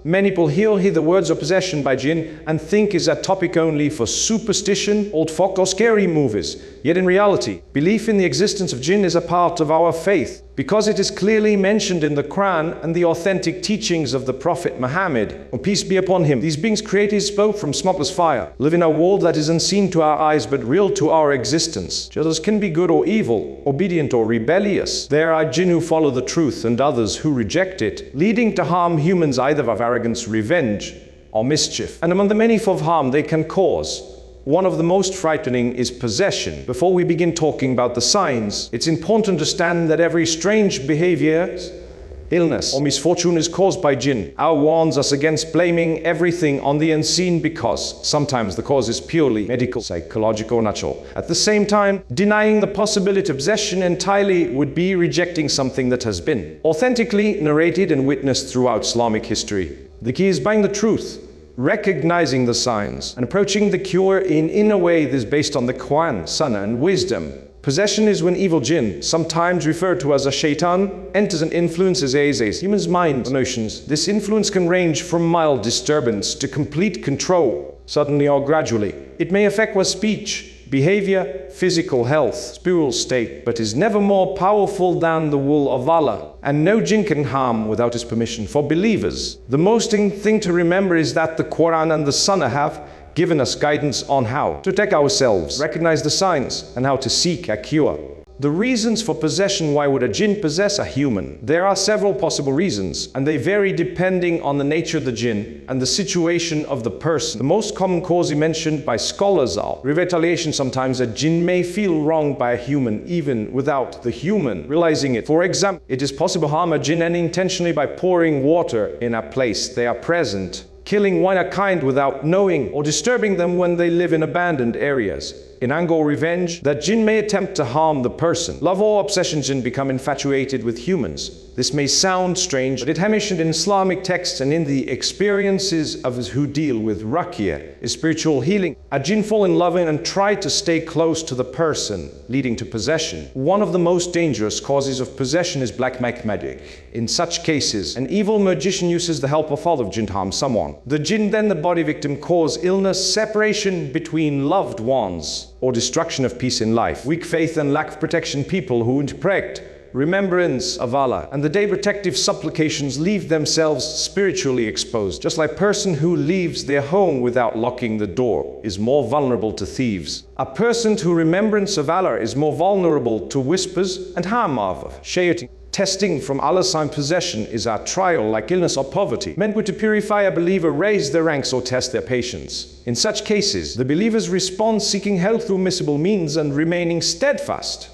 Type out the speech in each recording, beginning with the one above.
Many people hear the words of possession by jinn and think is a topic only for superstition, old folk or scary movies. Yet in reality, belief in the existence of jinn is a part of our faith, because it is clearly mentioned in the Quran and the authentic teachings of the Prophet Muhammad, or peace be upon him. These beings created spoke from smokeless fire, live in a world that is unseen to our eyes but real to our existence. Just as can be good or evil, obedient or rebellious, there are jinn who follow the truth and others who reject it, leading to harm humans either of arrogance, revenge, or mischief. And among the many forms of harm they can cause, one of the most frightening is possession. Before we begin talking about the signs, it's important to understand that every strange behavior, illness, or misfortune is caused by jinn. Allah warns us against blaming everything on the unseen because sometimes the cause is purely medical, psychological, or natural. At the same time, denying the possibility of possession entirely would be rejecting something that has been authentically narrated and witnessed throughout Islamic history. The key is buying the truth, recognizing the signs, and approaching the cure in a way that is based on the Quran, Sunnah, and wisdom. Possession is when evil jinn, sometimes referred to as a shaitan, enters and influences a human's mind or notions. This influence can range from mild disturbance to complete control, suddenly or gradually. It may affect one's speech, behavior, physical health, spiritual state, but is never more powerful than the will of Allah, and no jinn can harm without his permission. For believers, the most thing to remember is that the Quran and the Sunnah have given us guidance on how to protect ourselves, recognize the signs, and how to seek a cure. The reasons for possession. Why would a jinn possess a human? There are several possible reasons, and they vary depending on the nature of the jinn and the situation of the person. The most common cause mentioned by scholars are retaliation. Sometimes a jinn may feel wronged by a human even without the human realizing it. For example, it is possible to harm a jinn unintentionally by pouring water in a place they are present, killing one of kind without knowing, or disturbing them when they live in abandoned areas. In anger or revenge, that jinn may attempt to harm the person. Love or obsession, jinn become infatuated with humans. This may sound strange, but it is mentioned in Islamic texts and in the experiences of those who deal with ruqyah, is spiritual healing. A jinn fall in love and try to stay close to the person, leading to possession. One of the most dangerous causes of possession is black magic. In such cases, an evil magician uses the help of other jinn to harm someone. The jinn then the body victim cause illness, separation between loved ones, or destruction of peace in life. Weak faith and lack of protection. People who interpret remembrance of Allah and the day protective supplications leave themselves spiritually exposed. Just like a person who leaves their home without locking the door is more vulnerable to thieves. A person who remembrance of Allah is more vulnerable to whispers and harm of shaitan. Testing from Allah's sign possession is a trial like illness or poverty, meant to purify a believer, raise their ranks, or test their patience. In such cases, the believer's response, seeking help through permissible means and remaining steadfast,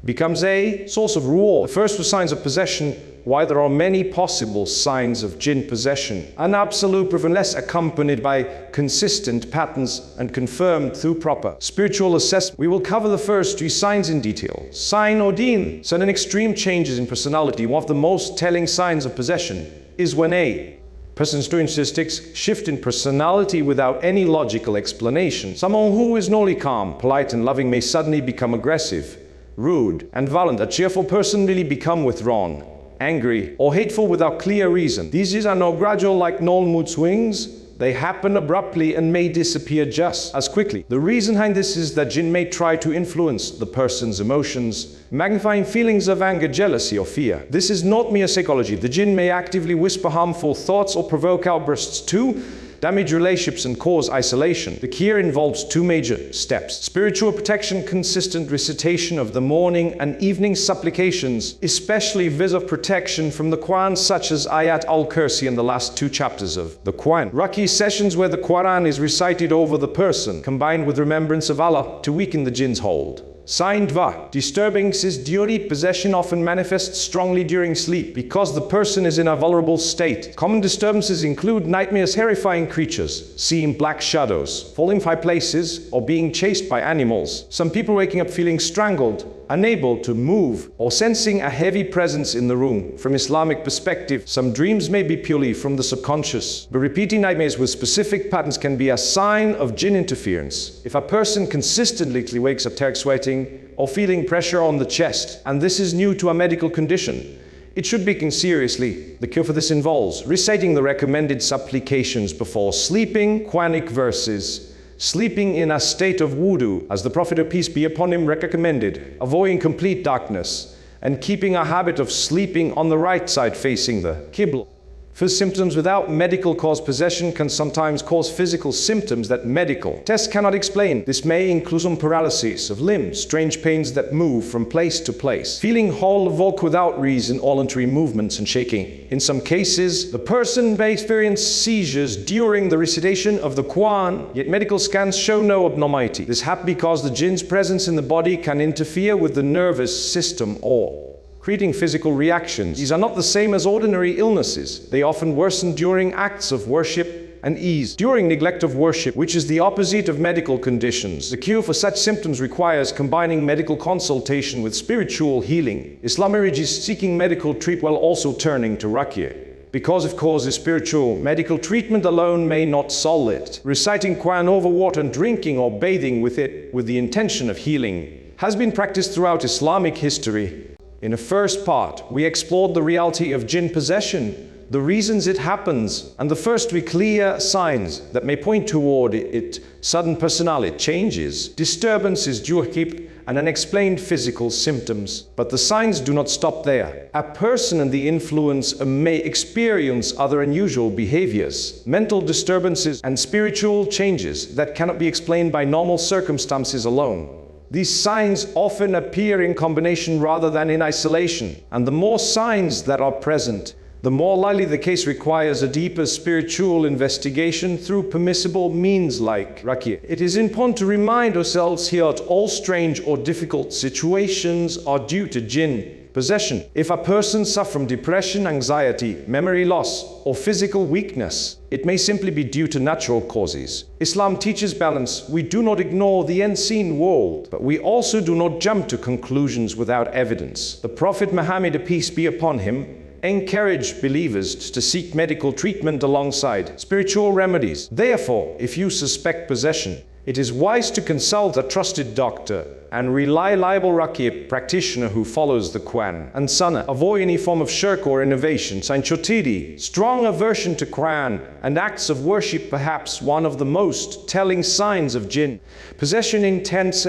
becomes a source of reward. The first signs of possession, why there are many possible signs of jinn possession, an absolute proof unless accompanied by consistent patterns and confirmed through proper spiritual assessment. We will cover the first 3 signs in detail. Sign or deen, sudden extreme changes in personality. One of the most telling signs of possession is when a person's characteristics shift in personality without any logical explanation. Someone who is normally calm, polite, and loving may suddenly become aggressive, rude, and violent. A cheerful person really become withdrawn, angry, or hateful without clear reason. These are not gradual like normal mood swings. They happen abruptly and may disappear just as quickly. The reason behind this is that jinn may try to influence the person's emotions, magnifying feelings of anger, jealousy, or fear. This is not mere psychology. The jinn may actively whisper harmful thoughts or provoke outbursts too, damage relationships and cause isolation. The cure involves 2 major steps: spiritual protection, consistent recitation of the morning and evening supplications, especially vis of protection from the Quran, such as Ayat al-Kursi in the last 2 chapters of the Quran. Ruqyah sessions where the Quran is recited over the person, combined with remembrance of Allah to weaken the jinn's hold. Sign dva. Disturbances during possession often manifest strongly during sleep because the person is in a vulnerable state. Common disturbances include nightmares, terrifying creatures, seeing black shadows, falling from high places, or being chased by animals. Some people waking up feeling strangled, unable to move, or sensing a heavy presence in the room. From Islamic perspective, some dreams may be purely from the subconscious, but repeating nightmares with specific patterns can be a sign of jinn interference. If a person consistently wakes up sweating or feeling pressure on the chest, and this is new to a medical condition, It should be taken seriously. The cure for this involves reciting the recommended supplications before sleeping, Quranic verses, sleeping in a state of wudu, as the Prophet, peace be upon him, recommended, avoiding complete darkness, and keeping a habit of sleeping on the right side facing the Qibla. For symptoms without medical cause, possession can sometimes cause physical symptoms that medical tests cannot explain. This may include some paralysis of limbs, strange pains that move from place to place, feeling whole of walk without reason, voluntary movements and shaking. In some cases, the person may experience seizures during the recitation of the Quran, yet medical scans show no abnormality. This happens because the jinn's presence in the body can interfere with the nervous system or creating physical reactions. These are not the same as ordinary illnesses. They often worsen during acts of worship and ease during neglect of worship, which is the opposite of medical conditions. The cure for such symptoms requires combining medical consultation with spiritual healing. Islamic is seeking medical treatment while also turning to ruqyah, because of course spiritual medical treatment alone may not solve it. Reciting Quran over water and drinking or bathing with it with the intention of healing has been practiced throughout Islamic history. In the first part, we explored the reality of jinn possession, the reasons it happens, and the first three clear signs that may point toward it: sudden personality changes, disturbances due to and unexplained physical symptoms. But the signs do not stop there. A person and the influence may experience other unusual behaviors, mental disturbances, and spiritual changes that cannot be explained by normal circumstances alone. These signs often appear in combination rather than in isolation, and the more signs that are present, the more likely the case requires a deeper spiritual investigation through permissible means like ruqyah. It is important to remind ourselves here that all strange or difficult situations are due to jinn possession. If a person suffers from depression, anxiety, memory loss, or physical weakness, it may simply be due to natural causes. Islam teaches balance. We do not ignore the unseen world, but we also do not jump to conclusions without evidence. The Prophet Muhammad, peace be upon him, encouraged believers to seek medical treatment alongside spiritual remedies. Therefore, if you suspect possession, it is wise to consult a trusted doctor and reliable ruqyah practitioner who follows the Quran and Sunnah. Avoid any form of shirk or innovation. Sanctity, strong aversion to Quran and acts of worship, perhaps one of the most telling signs of jinn possession, intense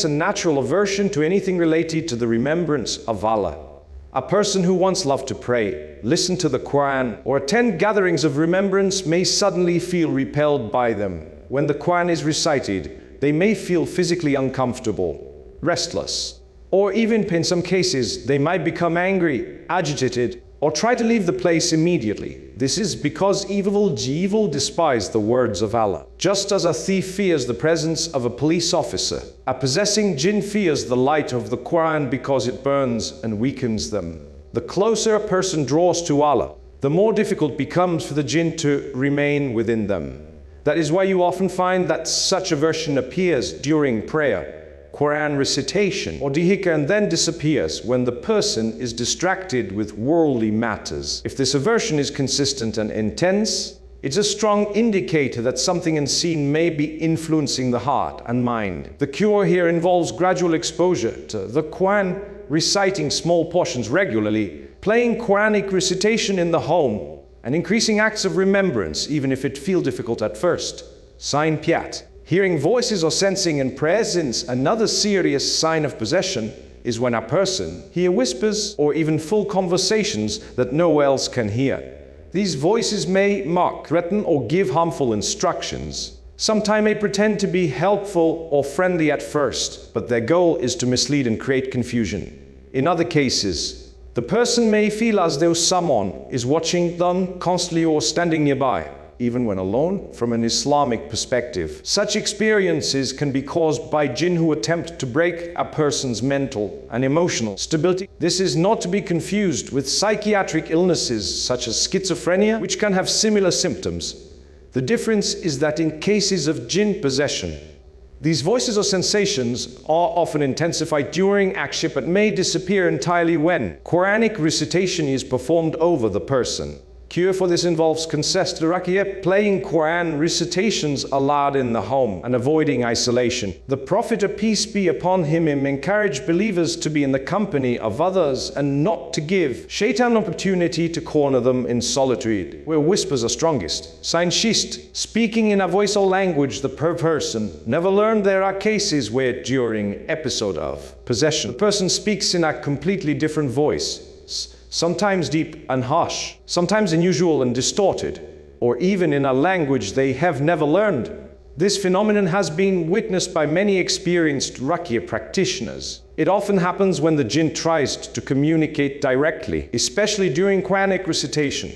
and natural aversion to anything related to the remembrance of Allah. A person who once loved to pray, listen to the Quran, or attend gatherings of remembrance may suddenly feel repelled by them. When the Quran is recited, they may feel physically uncomfortable, restless, or even in some cases, they might become angry, agitated, or try to leave the place immediately. This is because evil despise the words of Allah. Just as a thief fears the presence of a police officer, a possessing jinn fears the light of the Quran because it burns and weakens them. The closer a person draws to Allah, the more difficult it becomes for the jinn to remain within them. That is why you often find that such aversion appears during prayer, Quran recitation, or dhikr, and then disappears when the person is distracted with worldly matters. If this aversion is consistent and intense, it's a strong indicator that something unseen may be influencing the heart and mind. The cure here involves gradual exposure to the Quran, reciting small portions regularly, playing Quranic recitation in the home, and increasing acts of remembrance, even if it feels difficult at first. Sign Piat. Hearing voices or sensing in presence. Another serious sign of possession is when a person hears whispers or even full conversations that no one else can hear. These voices may mock, threaten, or give harmful instructions. Sometimes may pretend to be helpful or friendly at first, but their goal is to mislead and create confusion. In other cases, the person may feel as though someone is watching them constantly or standing nearby, even when alone. From an Islamic perspective, such experiences can be caused by jinn who attempt to break a person's mental and emotional stability. This is not to be confused with psychiatric illnesses such as schizophrenia, which can have similar symptoms. The difference is that in cases of jinn possession, these voices or sensations are often intensified during action but may disappear entirely when Quranic recitation is performed over the person. Cure for this involves consistent ruqyah, playing Quran recitations aloud in the home, and avoiding isolation. The Prophet, peace be upon him, encouraged believers to be in the company of others and not to give shaitan an opportunity to corner them in solitude, where whispers are strongest. Scientist, speaking in a voice or language the person never learned. There are cases where during episode of possession, the person speaks in a completely different voice, sometimes deep and harsh, sometimes unusual and distorted, or even in a language they have never learned. This phenomenon has been witnessed by many experienced ruqyah practitioners. It often happens when the jinn tries to communicate directly, especially during Quranic recitation.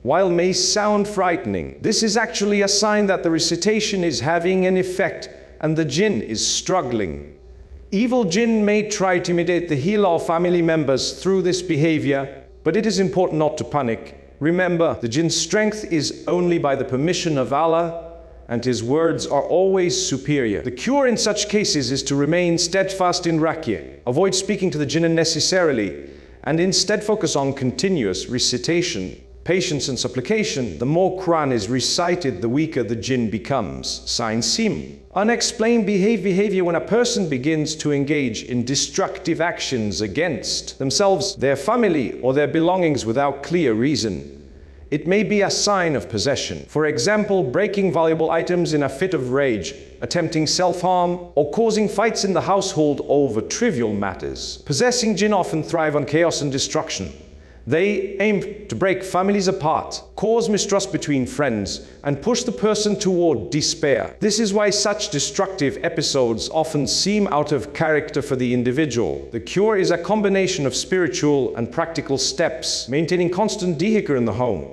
While may sound frightening, this is actually a sign that the recitation is having an effect and the jinn is struggling. Evil jinn may try to imitate the healer or family members through this behavior, but it is important not to panic. Remember, the jinn's strength is only by the permission of Allah, and his words are always superior. The cure in such cases is to remain steadfast in ruqyah, avoid speaking to the jinn unnecessarily, and instead focus on continuous recitation, patience and supplication. The more Quran is recited, the weaker the jinn becomes. Sign Sim. Unexplained behavior when a person begins to engage in destructive actions against themselves, their family, or their belongings without clear reason. It may be a sign of possession. For example, breaking valuable items in a fit of rage, attempting self-harm, or causing fights in the household over trivial matters. Possessing jinn often thrive on chaos and destruction. They aim to break families apart, cause mistrust between friends, and push the person toward despair. This is why such destructive episodes often seem out of character for the individual. The cure is a combination of spiritual and practical steps: maintaining constant dhikr in the home,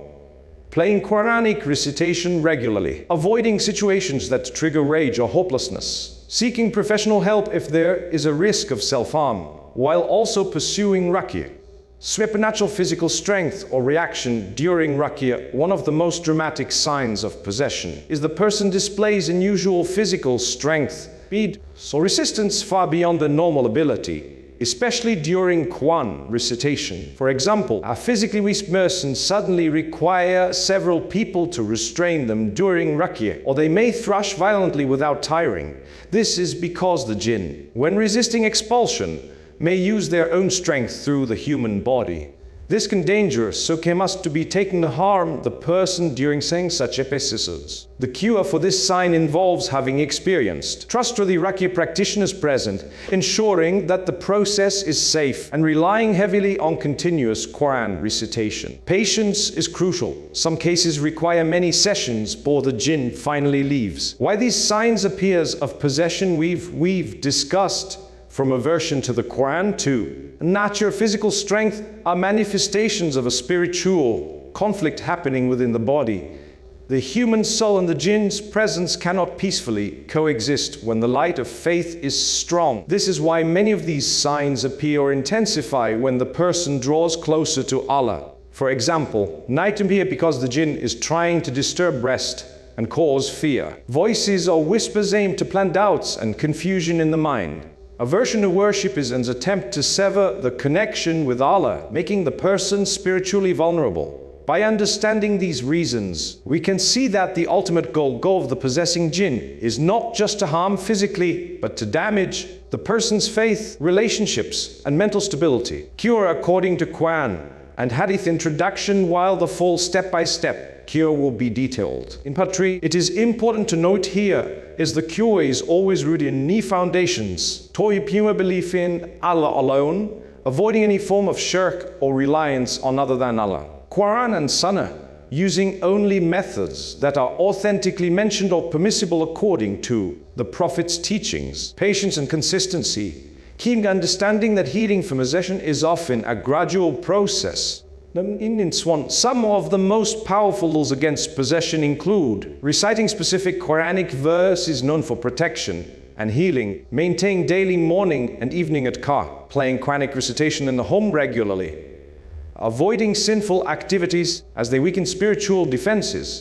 playing Quranic recitation regularly, avoiding situations that trigger rage or hopelessness, seeking professional help if there is a risk of self-harm, while also pursuing ruqyah. Supernatural physical strength or reaction during ruqyah. One of the most dramatic signs of possession is the person displays unusual physical strength, speed, or resistance far beyond their normal ability, especially during Quran recitation. For example, a physically weak person suddenly requires several people to restrain them during ruqyah, or they may thrash violently without tiring. This is because the jinn, when resisting expulsion, may use their own strength through the human body. This can be dangerous, so care must be taken to harm the person during saying such episodes. The cure for this sign involves having experienced, trustworthy ruqyah practitioners present, ensuring that the process is safe, and relying heavily on continuous Quran recitation. Patience is crucial. Some cases require many sessions before the jinn finally leaves. Why these signs appears of possession we've discussed. From aversion to the Quran to natural physical strength are manifestations of a spiritual conflict happening within the body. The human soul and the jinn's presence cannot peacefully coexist when the light of faith is strong. This is why many of these signs appear or intensify when the person draws closer to Allah. For example, night appear because the jinn is trying to disturb rest and cause fear. Voices or whispers aim to plant doubts and confusion in the mind. Aversion to worship is an attempt to sever the connection with Allah, making the person spiritually vulnerable. By understanding these reasons, we can see that the ultimate goal of the possessing jinn is not just to harm physically, but to damage the person's faith, relationships, and mental stability. Cure according to Qur'an and Hadith introduction. While the full step-by-step cure will be detailed in Patri, it is important to note here is the cure is always rooted in knee foundations, pure belief in Allah alone, avoiding any form of shirk or reliance on other than Allah. Quran and Sunnah, using only methods that are authentically mentioned or permissible according to the Prophet's teachings. Patience and consistency, keen understanding that healing from possession is often a gradual process. Some of the most powerful tools against possession include reciting specific Quranic verses known for protection and healing, maintaining daily morning and evening adhkar, playing Quranic recitation in the home regularly, avoiding sinful activities as they weaken spiritual defenses.